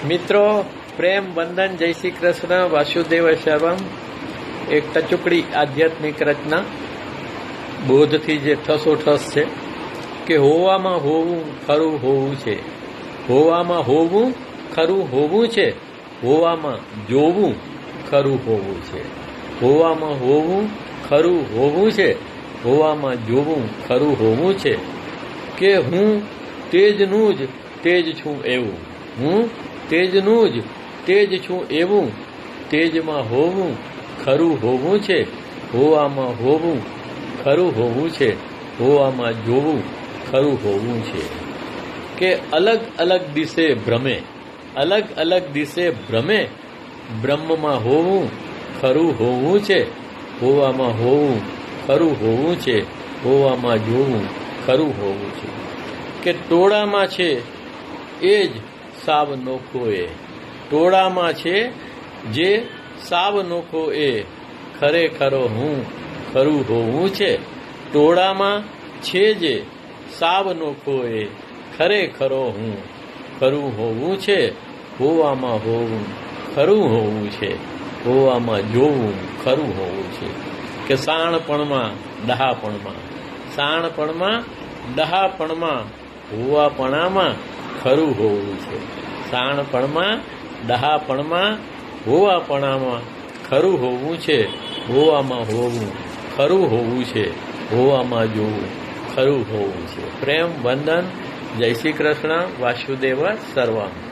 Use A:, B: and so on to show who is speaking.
A: મિત્રો, પ્રેમ બંધન, જય શ્રી કૃષ્ણ, વાસુદેવ શરમ. એક ટચુકડી આધ્યાત્મિક રચના બોધથી જે ઠસોઠસ છે કે હોવામાં હોવું ખરું હોવું છે, હોવામાં હોવું ખરું હોવું છે, હોવામાં જોવું ખરું હોવું છે, હોવામાં હોવું ખરું હોવું છે, હોવામાં જોવું ખરું હોવું છે. કે હું તેજનું જ તેજ છું એવું, હું તેજનું જ તેજ છું એવું, તેજમાં હોવું ખરું હોવું છે, હોવામાં હોવું ખરું હોવું છે, હોવામાં જોવું ખરું હોવું છે. કે અલગ અલગ દિશે ભ્રમે, અલગ અલગ દિશે ભ્રમે, બ્રહ્મમાં હોવું ખરું હોવું છે, હોવામાં હોવું ખરું હોવું છે, હોવામાં જોવું ખરું હોવું છે. કે ટોળામાં છે એ જ સાવ નોખો એ, ટોળામાં છે જે સાવ નોખો એ, ખરેખરો હું ખરું હોવું છે. ટોળામાં છે જે સાવ નોખો એ, ખરેખરો હું ખરું હોવું છે, હોવામાં હોવું ખરું હોવું છે, હોવામાં જોવું ખરું હોવું છે. કે સાણપણમાં ડહાપણમાં, સાણપણમાં ડહાપણમાં, હોવાપણામાં ખરું હોવું છે. સાણપણમાં ડહાપણમાં, હોવાપણામાં ખરું હોવું છે, હોવામાં હોવું ખરું હોવું છે, હોવામાં જોવું ખરું હોવું છે. પ્રેમ બંધન, જય શ્રી કૃષ્ણ, વાસુદેવ સર્વમ.